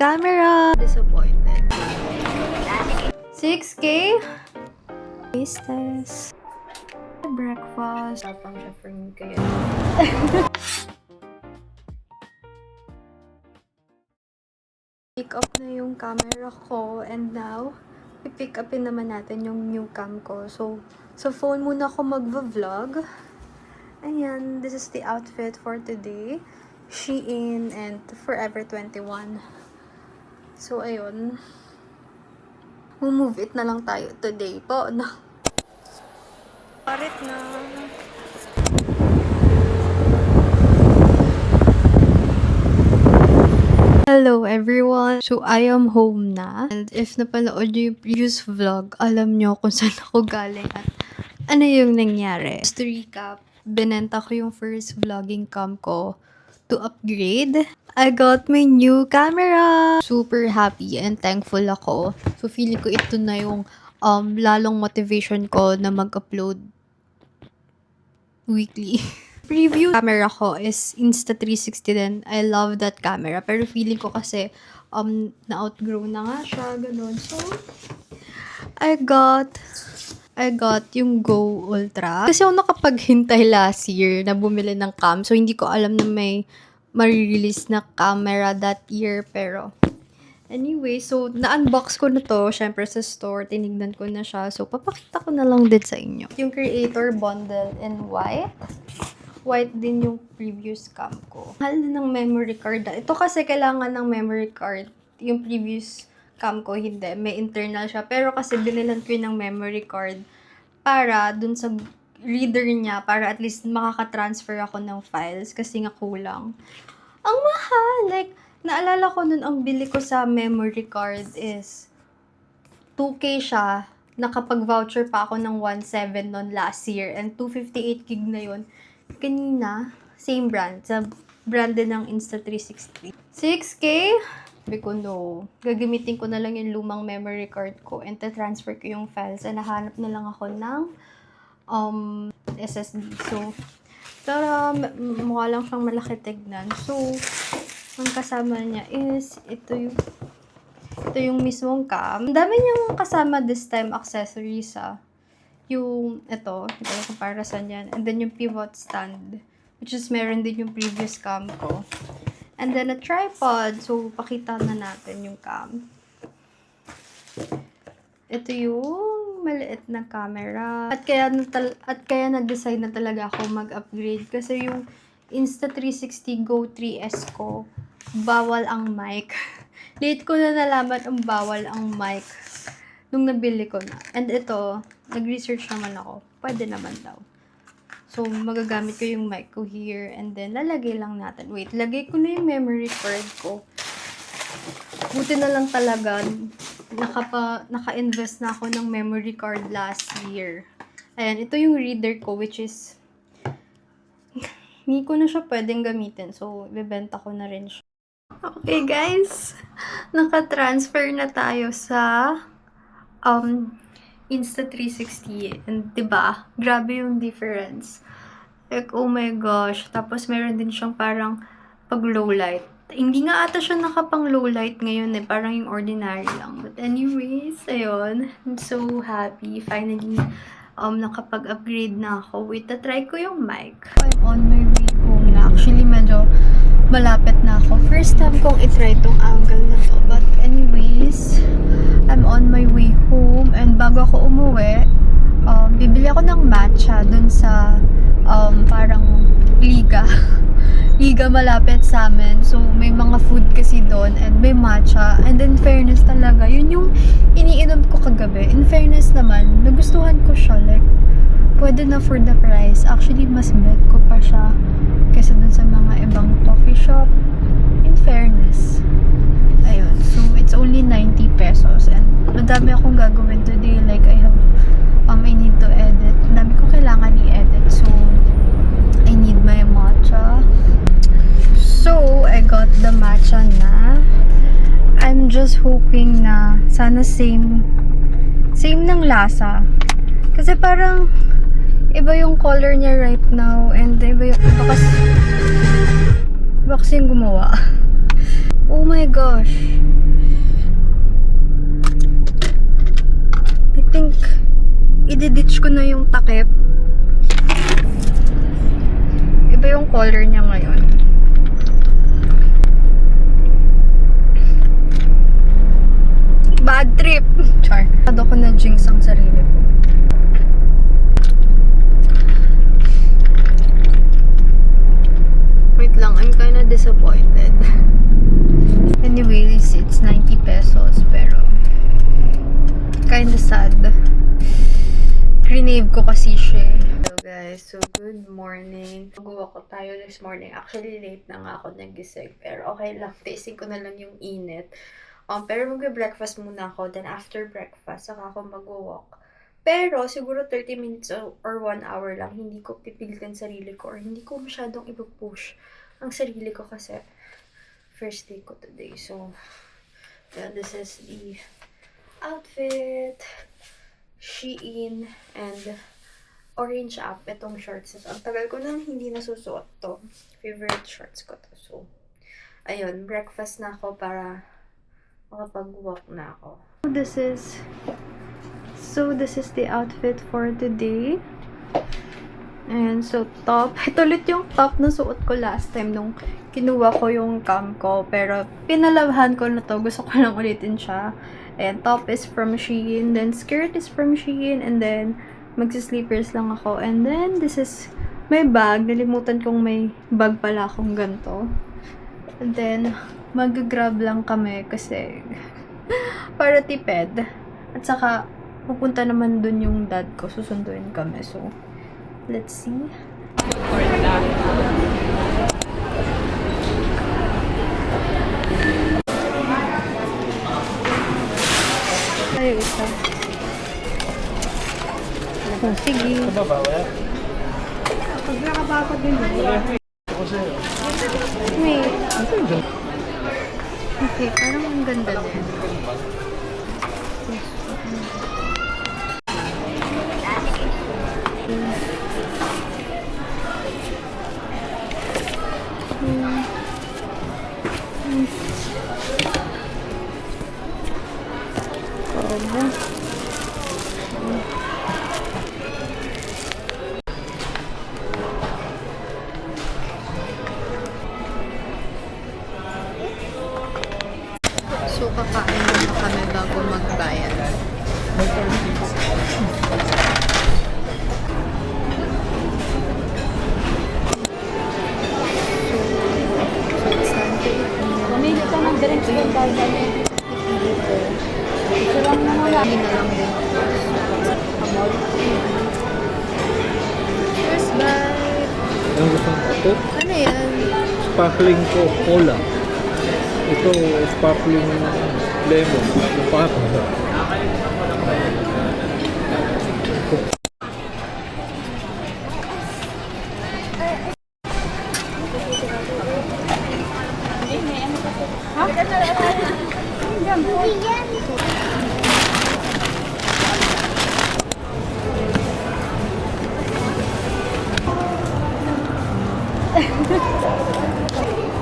camera. Disappointed. 6K? Tastes. Breakfast. Tapang siya for me kaya. Pick up na yung camera ko and now, i-pick upin naman natin yung new cam ko. So, sa phone muna ako mag-vlog. Ayan, this is the outfit for today. Shein and Forever 21. So, ayun. Move it na lang tayo today po, no? Parit na. Hello everyone! So, I am home na. And if napanood nyo yung previous vlog, alam nyo kung saan ako galing at ano yung nangyari. Just to recap, binenta ko yung first vlogging cam ko to upgrade. I got my new camera! Super happy and thankful ako. So, feeling ko ito na yung lalong motivation ko na mag-upload weekly. Preview camera ko is Insta360 din. I love that camera. Pero feeling ko kasi na-outgrow na nga siya. Ganun. So, I got yung Go Ultra. Kasi ako nakapaghintay last year na bumili ng cam. So, hindi ko alam na may marirelease na camera that year. Pero, anyway, so, na-unbox ko na to. Syempre sa store, tinignan ko na siya. So, papakita ko na lang din sa inyo. Yung creator bundle in white. White din yung previous cam ko. Mahal na ng memory card. Ito kasi kailangan ng memory card. Yung previous cam ko, hindi. May internal siya. Pero kasi binilan ko yun ng memory card para dun sa reader niya, para at least makaka-transfer ako ng files kasi nga kulang. Ang mahal! Like, naalala ko nun, ang bili ko sa memory card is 2K siya. Nakapag-voucher pa ako ng 1.7 nun last year. And 258 gig na yun. Kanina, same brand. Sa brand din ng Insta360. 6K? Sabi ko, no. Gagamitin ko na lang yung lumang memory card ko and transfer ko yung files. And nahanap na lang ako ng SSD. So, pero mukha lang siyang malaki tignan. So, ang kasama niya is ito yung mismong cam. Ang dami niyang kasama this time accessories yung yung comparison yan. And then yung pivot stand, which is meron din yung previous cam ko. And then a tripod. So, pakita na natin yung cam. Ito yung maliit na camera. At kaya nag-decide na talaga ako mag-upgrade. Kasi yung Insta360 Go 3S ko, bawal ang mic. Late ko na nalaman ang bawal ang mic nung nabili ko na. And ito, nag-research naman ako. Pwede naman daw. So, magagamit ko yung mic ko here. And then, lalagay lang natin. Wait, lagay ko na yung memory card ko. Buti na lang talaga, naka-invest na ako ng memory card last year. Ayan, ito yung reader ko, which is, hindi ko na siya pwedeng gamitin. So, ibebenta ko na rin siya. Okay, guys. Naka-transfer na tayo sa Insta360. And, diba? Grabe yung difference. Like, oh my gosh. Tapos, meron din siyang parang pag-low light. Hindi nga ata siya nakapang low light ngayon eh. Parang yung ordinary lang. But anyways, ayun. I'm so happy. Finally, nakapag-upgrade na ako. Wait, try ko yung mic. I'm on my way home na. Actually, medyo malapit na ako. First time kong itry itong angle na to. But anyways, I'm on my way home. And bago ako umuwi, bibili ako ng matcha dun sa parang liga. Liga malapit sa amin. So, may mga food kasi doon and may matcha. And in fairness talaga, yun yung iniinom ko kagabi. In fairness naman, nagustuhan ko siya. Like, pwede na for the price. Actually, mas bet ko pa siya kaysa dun sa mga ibang coffee shop. In fairness. Ayun. So, it's only 90 pesos. And madami akong gagawin today. Like, I need to edit. Madami ko kailangan i-edit. So, I need my matcha. So, I got the matcha na. I'm just hoping na sana same ng lasa. Kasi parang iba yung color niya right now and iba kasi yung gumawa. Oh my gosh. Ididitch ko na yung takip. Iba yung color niya ngayon. Bad trip! Char. Masyado ko na jinx ang sarili ko. Wait lang, I'm kinda disappointed. Anyways, it's 90 pesos, pero kinda sad. Renave ko kasi siya. Hello guys, so good morning. Magawa ko tayo this morning. Actually, late na nga ako nagising, pero okay lang. Facing ko na lang yung init. Pero magbe-breakfast muna ako. Then after breakfast, saka ako mag-walk. Pero siguro 30 minutes or 1 hour lang. Hindi ko pipilitin sarili ko or hindi ko masyadong ipupush ang sarili ko kasi first day ko today. So, yeah, this is the outfit. Shein and orange app. Itong shorts. Ang tagal ko nang hindi nasusuot to. Favorite shorts ko to. So, ayun. Breakfast na ako para makapag-walk na ako. This is the outfit for today. And so, top. Ito ulit yung top na suot ko last time nung kinuha ko yung cam ko. Pero, pinalabhan ko na to. Gusto ko lang ulitin siya. And top is from Shein. Then, skirt is from Shein. And then, magsisleepers lang ako. And then, this is my bag. Nalimutan kong may bag pala akong ganito. And then, mag-grab lang kami kasi para tipid. At saka, pupunta naman dun yung dad ko. Susunduin kami. So, let's see. Tayo isa. Oh, sige. Pag nakabakot din mo. Wait. Okay, parang ang ganda din. So, kakain muna kami bago magbayad. So it's time to eat. Pamili ka ng drinks doon dahil kami. Ipili ko. Ito lang na wala. Hindi na lang din. Cheers, bye! Ang gusto mo ito? Ano yan? Sparkling Cola. Ito, sparkling lemon. Yung pakakita.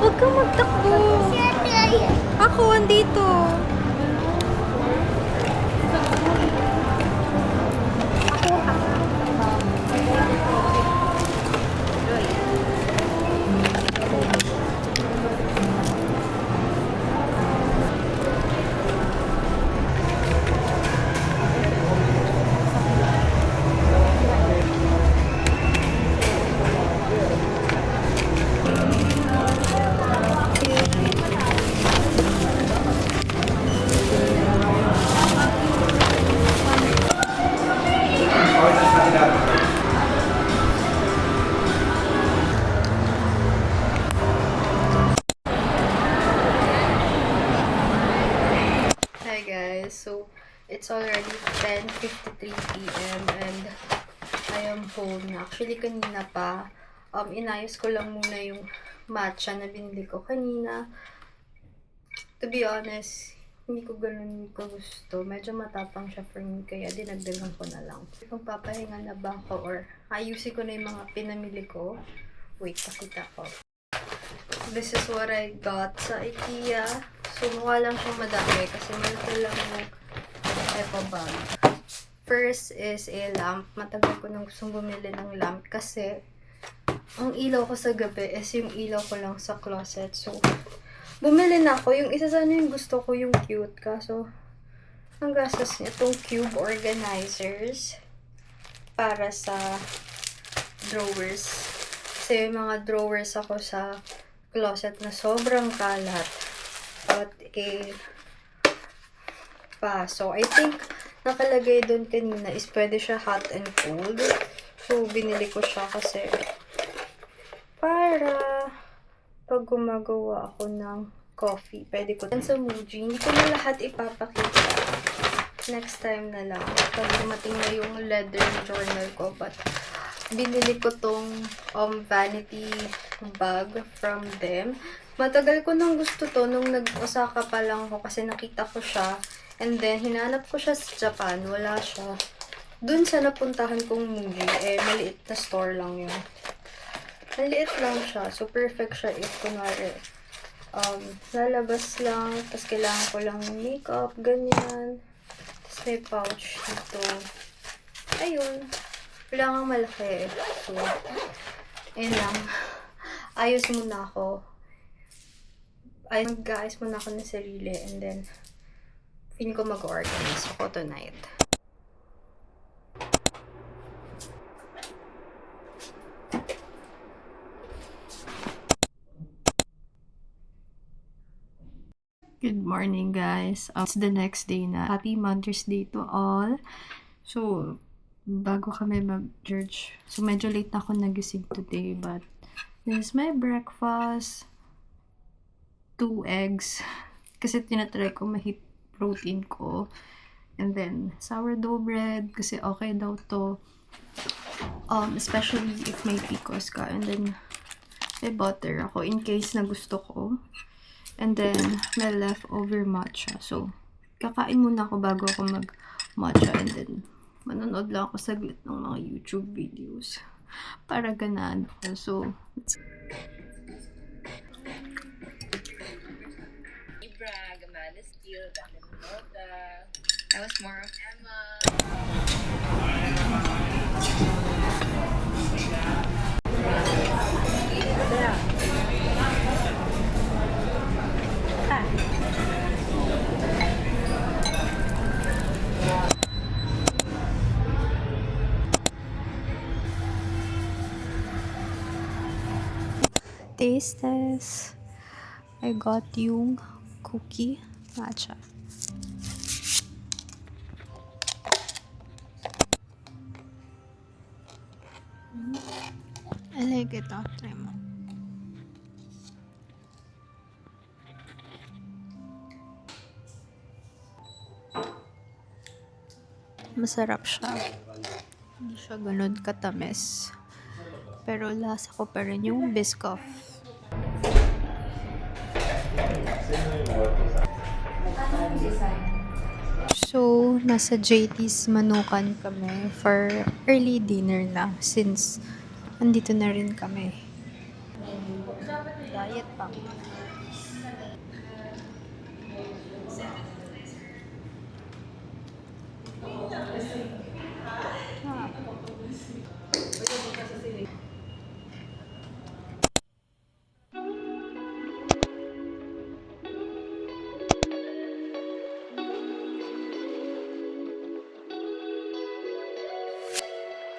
Huwag kang magtakbo. Ako, andito. Hi guys, so it's already 10:53 p.m. and I am home na. Actually kanina pa, inayos ko lang muna yung matcha na binili ko kanina. To be honest, hindi ko ganun gusto. Medyo matapang siya for me, kaya dinagdagan ko na lang. Kung papahinga na ba ako or ayusin ko na yung mga pinamili ko. Wait, pakita ko. This is what I got sa IKEA. So, mukha lang siyang madami kasi malaki lang yung eco bag. first is a lamp. Matagal ko nang gustong bumili ng lamp kasi ang ilaw ko sa gabi is yung ilaw ko lang sa closet. So, bumili na ako. Yung isa sana yung gusto ko, yung cute. Kaso, ang gastos niya, itong cube organizers para sa drawers. Kasi may mga drawers ako sa closet na sobrang kalat. At so, I think nakalagay doon kanina is pwede siya hot and cold. So, binili ko siya kasi para pag gumagawa ako ng coffee, pwede ko. Sa Muji, hindi ko na lahat ipapakita. Next time na lang. Pag dumating na yung leather journal ko. But, binili ko tong vanity bag from them. Matagal ko nang gusto to nung nag-Osaka pa lang ako kasi nakita ko siya. And then, hinanap ko siya sa Japan. Wala siya. Dun sa napuntahan kong Muji, maliit na store lang yun. Maliit lang siya. So, perfect siya if, kunwari, lalabas lang, tapos kailangan ko lang makeup, ganyan. Tapos may pouch dito. Ayun. Kailangan malaki. So, ayun lang. Ayos muna ako. Mag-ayos muna ako ng sarili and then, feeling ko mag-organize ako tonight. Good morning, guys. It's the next day na. Happy Mother's Day to all. So, bago kami mag-church, so medyo late na ako nagising today, but this is my breakfast. 2 eggs. Kasi tinatry ko ma-hit protein ko. And then, sourdough bread. Kasi okay daw to. Especially if may PCOS ka. And then, may butter ako in case na gusto ko. And then, may leftover matcha. So, kakain muna ako bago ako mag-matcha. And then, manonood lang ako saglit ng mga YouTube videos. Para ganaan ako. So, Amanda Steele, I was more of Emma. taste test. I got yung cookie matcha. I like it. Try mo. Masarap siya. Hindi siya ganun katamis. Pero lasa ko pa rin yung Biscoff. So, nasa JT's Manukan kami for early dinner na since andito na rin kami. Diet pa.